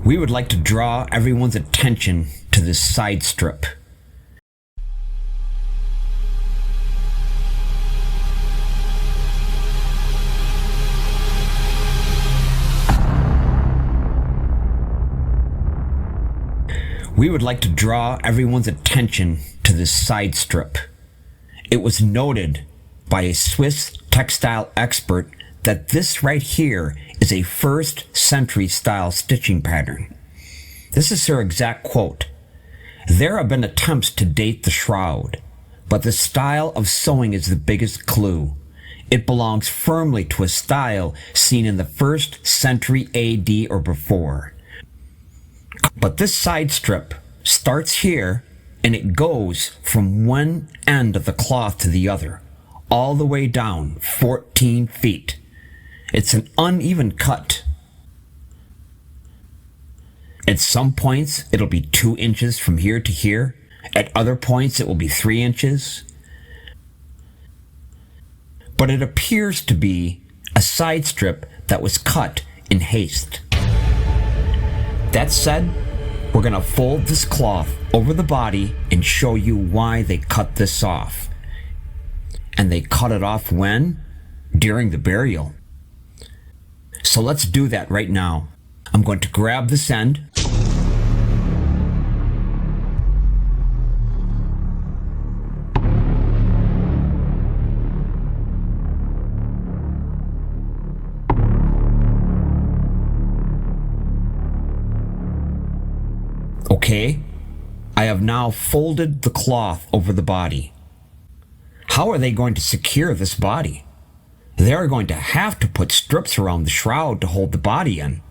We would like to draw everyone's attention to this side strip. We would like to draw everyone's attention to this side strip. It was noted by a Swiss textile expert that this right here is a 1st century style stitching pattern. This is her exact quote. "There have been attempts to date the shroud, but the style of sewing is the biggest clue. It belongs firmly to a style seen in the 1st century AD or before. But this side strip starts here and it goes from one end of the cloth to the other, all the way down 14 feet. It's an uneven cut. At some points, it'll be 2 inches from here to here. At other points, it will be 3 inches. But it appears to be a side strip that was cut in haste. That said, we're going to fold this cloth over the body and show you why they cut this off. And they cut it off when? During the burial. So let's do that right now. I'm going to grab this end. Okay, I have now folded the cloth over the body. How are they going to secure this body? They are going to have to put strips around the shroud to hold the body in.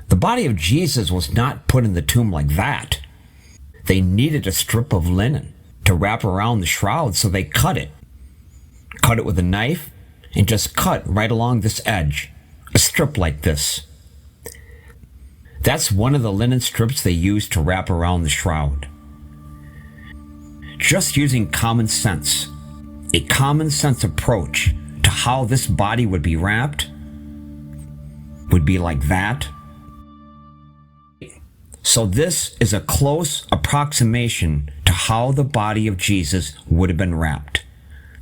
The body of Jesus was not put in the tomb like that. They needed a strip of linen to wrap around the shroud, so they cut it. Cut it with a knife and just cut right along this edge, a strip like this. That's one of the linen strips they used to wrap around the shroud. Just using common sense, a common sense approach to how this body would be wrapped would be like that. So this is a close approximation to how the body of Jesus would have been wrapped.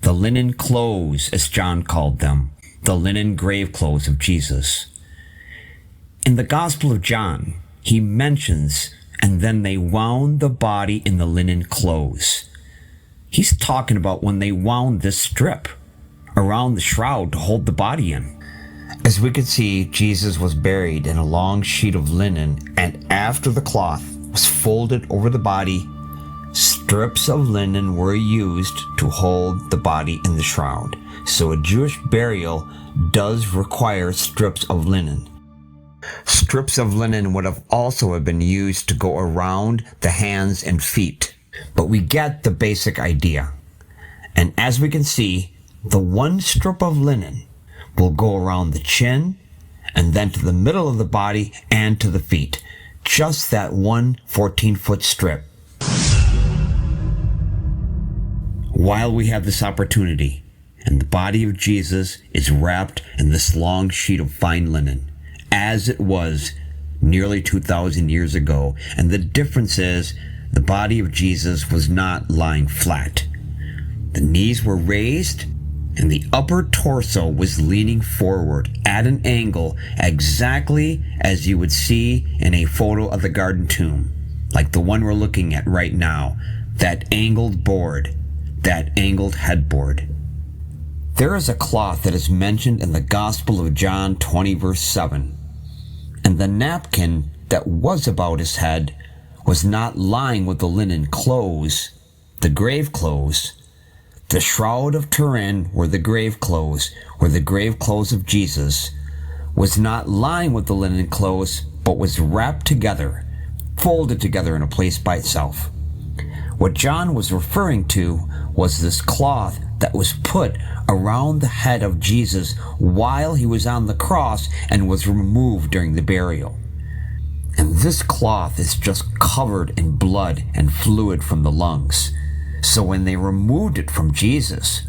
The linen clothes, as John called them, the linen grave clothes of Jesus. In the Gospel of John, he mentions, and then they wound the body in the linen clothes. He's talking about when they wound this strip around the shroud to hold the body in. As we could see, Jesus was buried in a long sheet of linen, and after the cloth was folded over the body, strips of linen were used to hold the body in the shroud. So a Jewish burial does require strips of linen. Strips of linen would have also been used to go around the hands and feet. But we get the basic idea. And as we can see, the one strip of linen will go around the chin and then to the middle of the body and to the feet. Just that one 14-foot strip. While we have this opportunity, and the body of Jesus is wrapped in this long sheet of fine linen, as it was nearly 2,000 years ago. And the difference is the body of Jesus was not lying flat. The knees were raised and the upper torso was leaning forward at an angle exactly as you would see in a photo of the Garden Tomb, like the one we're looking at right now, that angled board, that angled headboard. There is a cloth that is mentioned in the Gospel of John 20 verse 7. And the napkin that was about his head was not lying with the linen clothes, the grave clothes. The shroud of Turin, were the grave clothes of Jesus, was not lying with the linen clothes, but was wrapped together, folded together in a place by itself. What John was referring to was this cloth that was put around the head of Jesus while he was on the cross and was removed during the burial. And this cloth is just covered in blood and fluid from the lungs. So when they removed it from Jesus,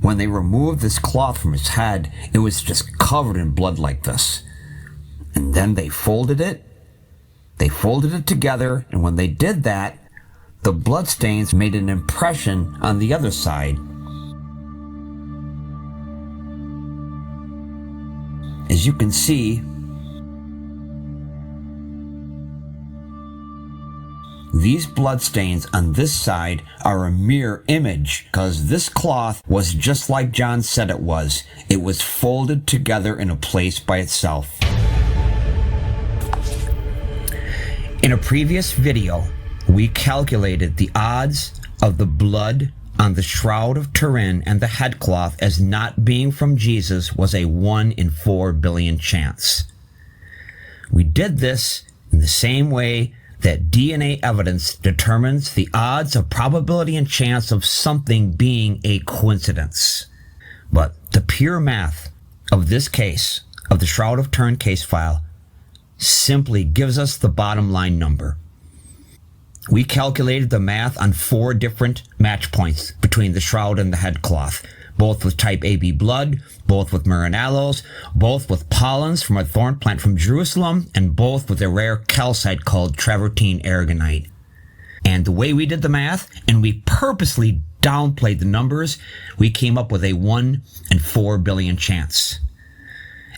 when they removed this cloth from his head, it was just covered in blood like this. And then they folded it They folded it together, and when they did that, the bloodstains made an impression on the other side. As you can see, these bloodstains on this side are a mirror image because this cloth was just like John said it was. It was folded together in a place by itself. In a previous video, we calculated the odds of the blood on the Shroud of Turin and the headcloth as not being from Jesus was a 1 in 4 billion chance. We did this in the same way that DNA evidence determines the odds of probability and chance of something being a coincidence. But the pure math of this case, of the Shroud of Turin case file, simply gives us the bottom line number. We calculated the math on 4 different match points between the shroud and the headcloth, both with type AB blood, both with myrrh and aloes, both with pollens from a thorn plant from Jerusalem, and both with a rare calcite called travertine aragonite. And the way we did the math, and we purposely downplayed the numbers, we came up with a 1 in 4 billion chance.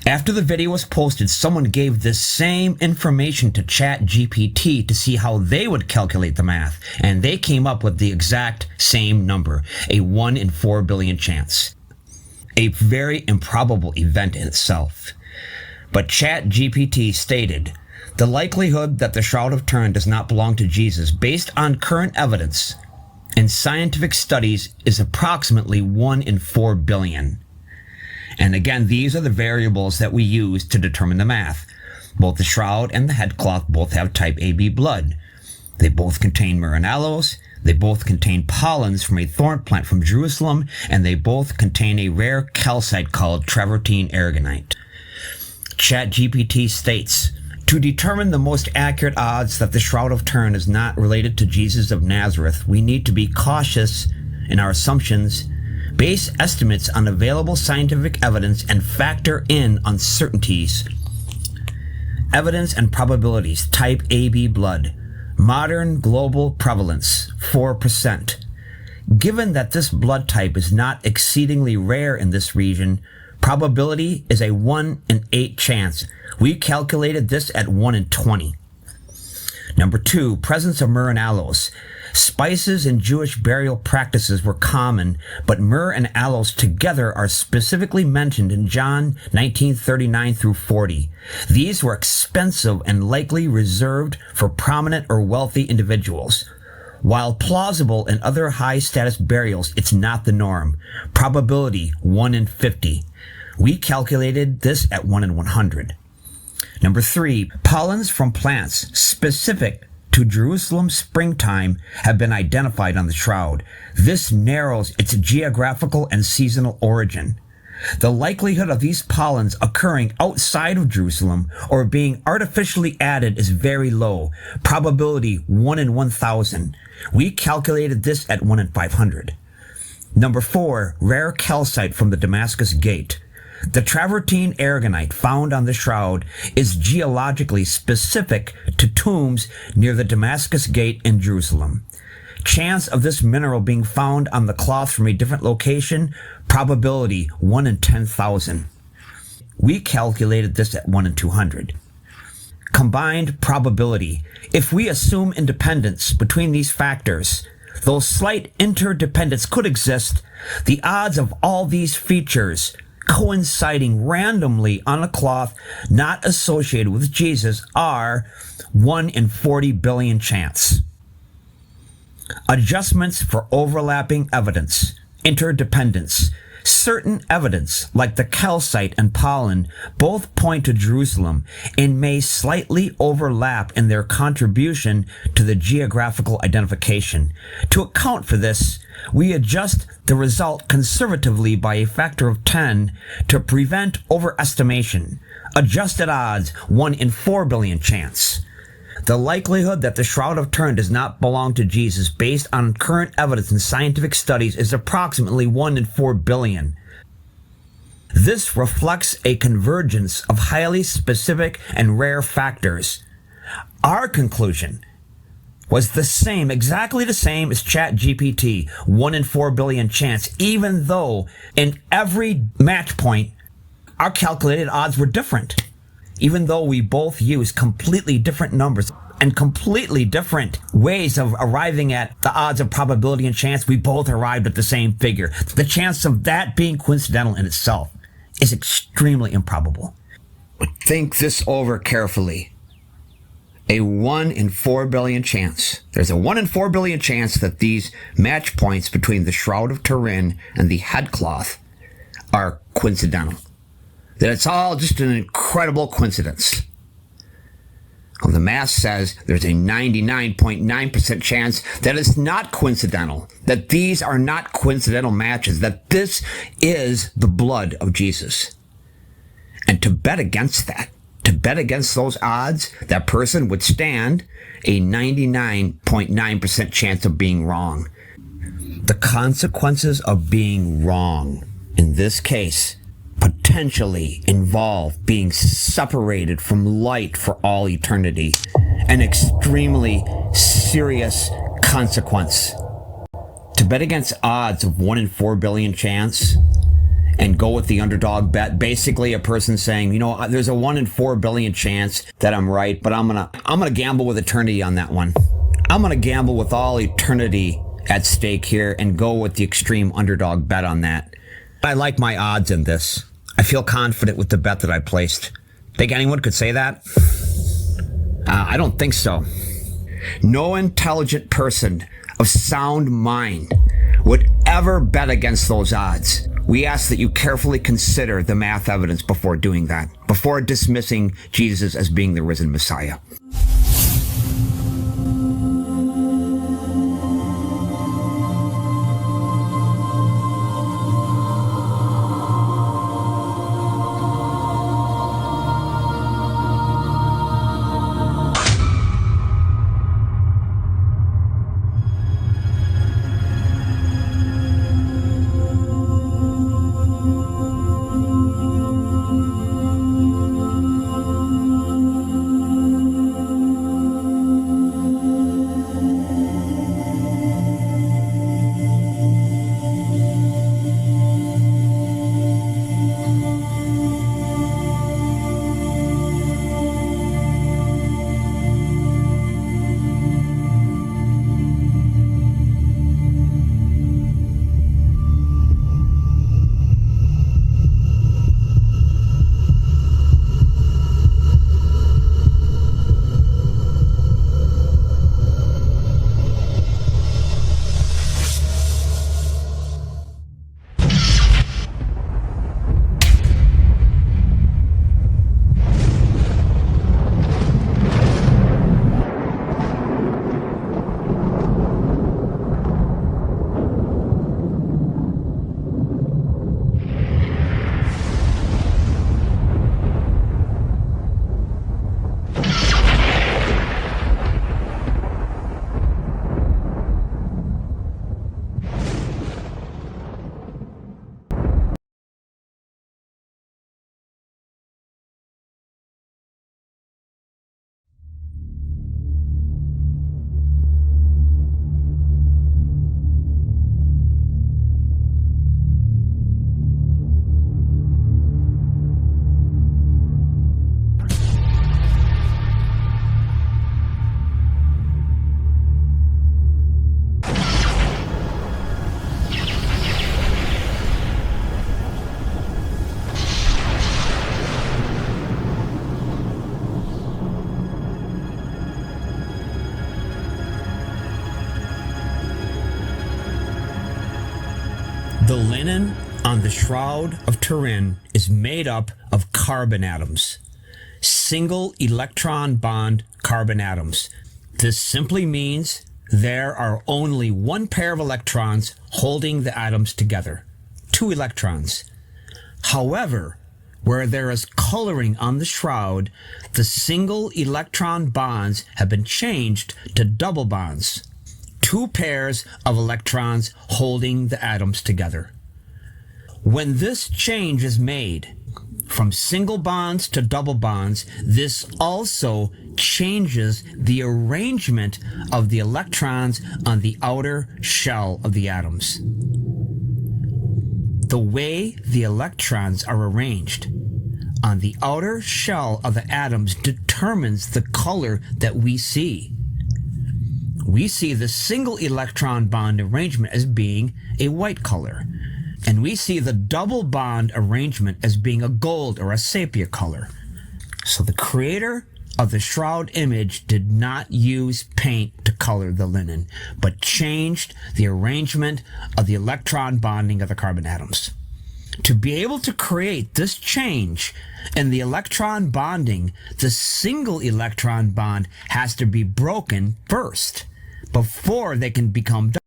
After the video was posted, someone gave this same information to ChatGPT to see how they would calculate the math, and they came up with the exact same number, a 1 in 4 billion chance. A very improbable event in itself. But ChatGPT stated, the likelihood that the Shroud of Turin does not belong to Jesus based on current evidence and scientific studies is approximately 1 in 4 billion. And again, these are the variables that we use to determine the math. Both the shroud and the headcloth both have type AB blood. They both contain myrrh and aloes. They both contain pollens from a thorn plant from Jerusalem, and they both contain a rare calcite called travertine aragonite. ChatGPT states, to determine the most accurate odds that the Shroud of Turin is not related to Jesus of Nazareth, we need to be cautious in our assumptions, base estimates on available scientific evidence, and factor in uncertainties. Evidence and probabilities, type AB blood. Modern global prevalence, 4%. Given that this blood type is not exceedingly rare in this region, probability is a 1 in 8 chance. We calculated this at 1 in 20. Number 2, presence of myrrh and aloes. Spices in Jewish burial practices were common, but myrrh and aloes together are specifically mentioned in John 19:39 through 40. These were expensive and likely reserved for prominent or wealthy individuals. While plausible in other high-status burials, it's not the norm. Probability 1 in 50. We calculated this at 1 in 100. Number 3, pollens from plants specific to Jerusalem springtime have been identified on the shroud. This narrows its geographical and seasonal origin. The likelihood of these pollens occurring outside of Jerusalem or being artificially added is very low. Probability 1 in 1,000. We calculated this at 1 in 500. Number 4, rare calcite from the Damascus Gate. The travertine aragonite found on the shroud is geologically specific to tombs near the Damascus Gate in Jerusalem. Chance of this mineral being found on the cloth from a different location, probability 1 in 10,000. We calculated this at 1 in 200. Combined probability. If we assume independence between these factors, though slight interdependence could exist, the odds of all these features coinciding randomly on a cloth not associated with Jesus are 1 in 40 billion chance. Adjustments for overlapping evidence, interdependence. Certain evidence, like the calcite and pollen, both point to Jerusalem and may slightly overlap in their contribution to the geographical identification. To account for this, we adjust the result conservatively by a factor of 10 to prevent overestimation. Adjusted odds, 1 in 4 billion chance. The likelihood that the Shroud of Turin does not belong to Jesus based on current evidence and scientific studies is approximately 1 in 4 billion. This reflects a convergence of highly specific and rare factors. Our conclusion was the same, exactly the same as ChatGPT, 1 in 4 billion chance, even though in every match point, our calculated odds were different. Even though we both used completely different numbers and completely different ways of arriving at the odds of probability and chance, we both arrived at the same figure. The chance of that being coincidental in itself is extremely improbable. Think this over carefully. A 1 in 4 billion chance. There's a 1 in 4 billion chance that these match points between the Shroud of Turin and the headcloth are coincidental. That it's all just an incredible coincidence. Well, the Mass says there's a 99.9% chance that it's not coincidental, that these are not coincidental matches, that this is the blood of Jesus. And to bet against that, to bet against those odds, that person would stand a 99.9% chance of being wrong. The consequences of being wrong, in this case, potentially involve being separated from light for all eternity. An extremely serious consequence. To bet against odds of 1 in 4 billion chance and go with the underdog bet, basically a person saying, you know, there's a 1 in 4 billion chance that I'm right, but I'm gonna gamble with eternity on that one. I'm gonna gamble with all eternity at stake here and go with the extreme underdog bet on that. I like my odds in this. I feel confident with the bet that I placed. Think anyone could say that? I don't think so. No intelligent person of sound mind would ever bet against those odds. We ask that you carefully consider the math evidence before doing that, before dismissing Jesus as being the risen Messiah. The linen on the Shroud of Turin is made up of carbon atoms, single electron bond carbon atoms. This simply means there are only one pair of electrons holding the atoms together, 2 electrons. However, where there is coloring on the shroud, the single electron bonds have been changed to double bonds, 2 pairs of electrons holding the atoms together. When this change is made from single bonds to double bonds, this also changes the arrangement of the electrons on the outer shell of the atoms. The way the electrons are arranged on the outer shell of the atoms determines the color that we see. We see the single electron bond arrangement as being a white color, and we see the double bond arrangement as being a gold or a sepia color. So the creator of the shroud image did not use paint to color the linen, but changed the arrangement of the electron bonding of the carbon atoms. To be able to create this change in the electron bonding, the single electron bond has to be broken first before they can become double.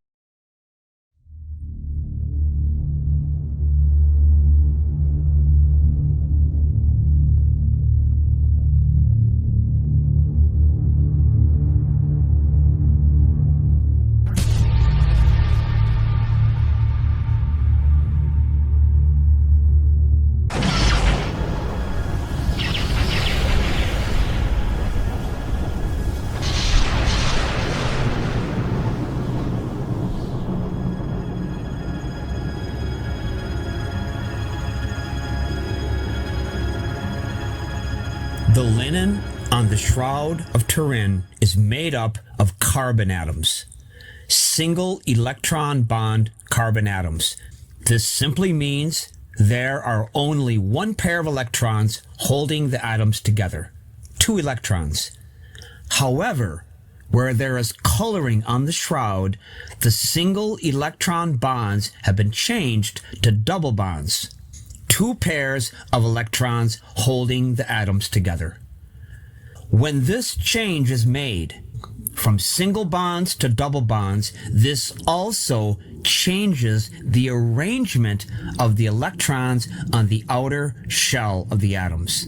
The linen on the Shroud of Turin is made up of carbon atoms, single electron bond carbon atoms. This simply means there are only one pair of electrons holding the atoms together, 2 electrons. However, where there is coloring on the shroud, the single electron bonds have been changed to double bonds, 2 pairs of electrons holding the atoms together. When this change is made from single bonds to double bonds, this also changes the arrangement of the electrons on the outer shell of the atoms.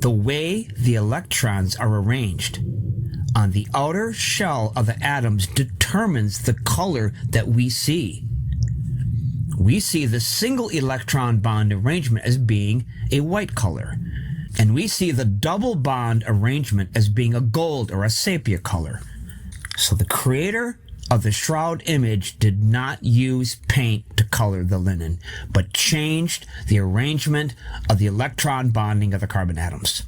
The way the electrons are arranged on the outer shell of the atoms determines the color that we see. We see the single electron bond arrangement as being a white color, and we see the double bond arrangement as being a gold or a sepia color. So the creator of the shroud image did not use paint to color the linen, but changed the arrangement of the electron bonding of the carbon atoms.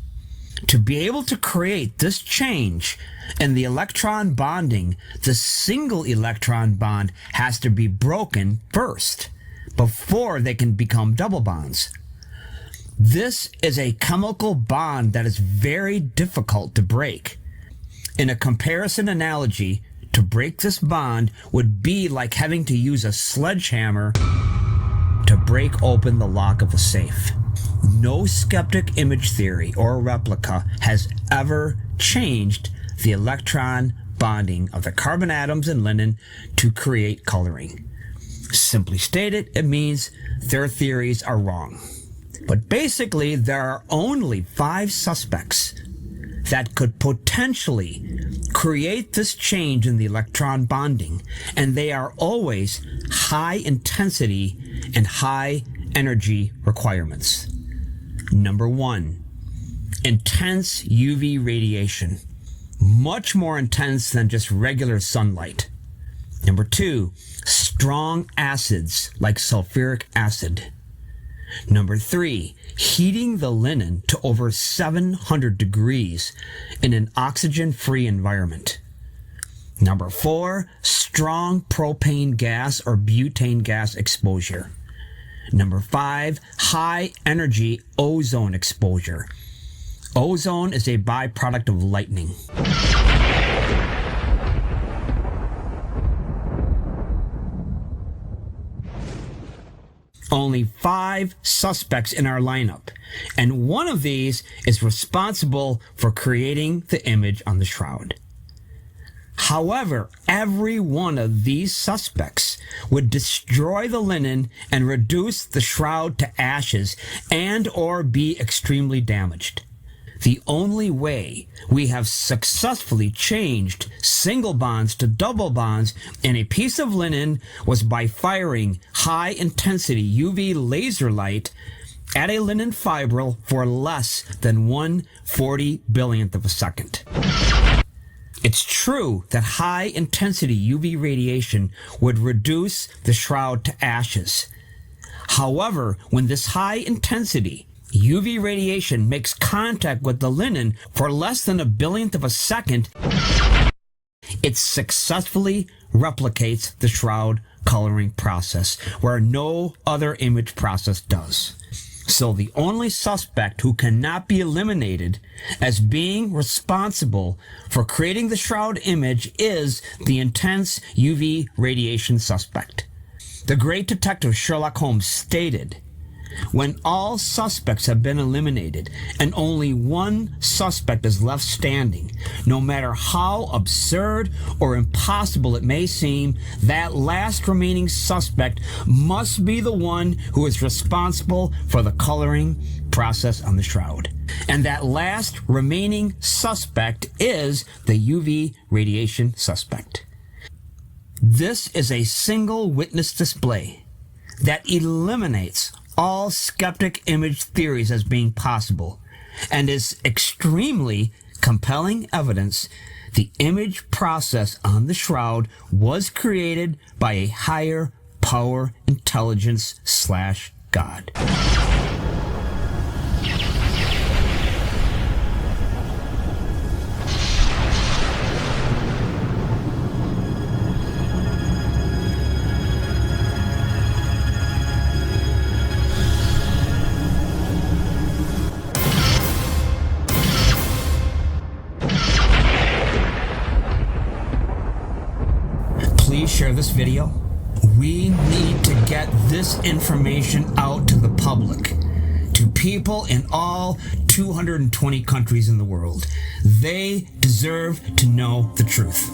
To be able to create this change in the electron bonding, the single electron bond has to be broken first before they can become double bonds. This is a chemical bond that is very difficult to break. In a comparison analogy, to break this bond would be like having to use a sledgehammer to break open the lock of a safe. No skeptic image theory or replica has ever changed the electron bonding of the carbon atoms in linen to create coloring. Simply stated, it means their theories are wrong. But basically, there are only 5 suspects that could potentially create this change in the electron bonding, and they are always high intensity and high energy requirements. Number 1, intense UV radiation, much more intense than just regular sunlight. Number 2, strong acids like sulfuric acid. Number 3, heating the linen to over 700 degrees in an oxygen-free environment. Number 4, strong propane gas or butane gas exposure. Number 5, high energy ozone exposure. Ozone is a byproduct of lightning. Only 5 suspects in our lineup, and one of these is responsible for creating the image on the shroud. However, every one of these suspects would destroy the linen and reduce the shroud to ashes and or be extremely damaged. The only way we have successfully changed single bonds to double bonds in a piece of linen was by firing high-intensity UV laser light at a linen fibril for less than 1/40 of a second. It's true that high-intensity UV radiation would reduce the shroud to ashes. However, when this high-intensity UV radiation makes contact with the linen for less than 1/1000th of a second, it successfully replicates the shroud coloring process, where no other image process does. So the only suspect who cannot be eliminated as being responsible for creating the shroud image is the intense UV radiation suspect. The great detective Sherlock Holmes stated, "When all suspects have been eliminated and only one suspect is left standing, no matter how absurd or impossible it may seem, that last remaining suspect must be the one who is responsible for the coloring process on the shroud. And that last remaining suspect is the UV radiation suspect." This is a single witness display that eliminates all skeptic image theories as being possible, and is extremely compelling evidence the image process on the shroud was created by a higher power intelligence / God. Please share this video. We need to get this information out to the public, to people in all 220 countries in the world. They deserve to know the truth.